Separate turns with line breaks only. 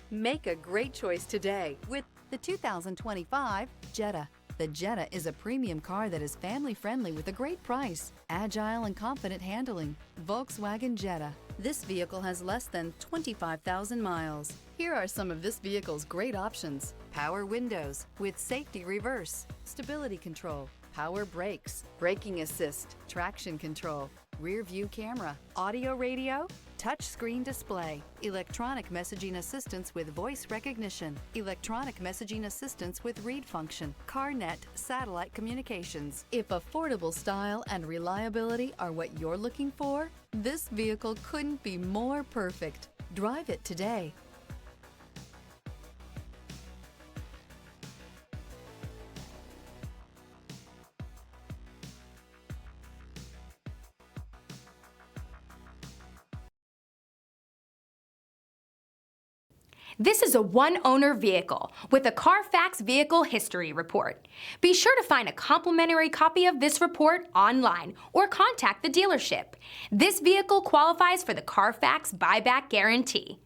Make a great choice today with
the 2025 Jetta. The Jetta is a premium car that is family-friendly with a great price, agile and confident handling. Volkswagen Jetta. This vehicle has less than 25,000 miles. Here are some of this vehicle's great options: power windows with safety reverse, stability control, power brakes, braking assist, traction control, rear view camera, audio radio, touchscreen display, electronic messaging assistance with voice recognition, electronic messaging assistance with read function, CarNet satellite communications. If affordable style and reliability are what you're looking for, this vehicle couldn't be more perfect. Drive it today.
This is a one-owner vehicle with a Carfax Vehicle History Report. Be sure to find a complimentary copy of this report online or contact the dealership. This vehicle qualifies for the Carfax Buyback Guarantee.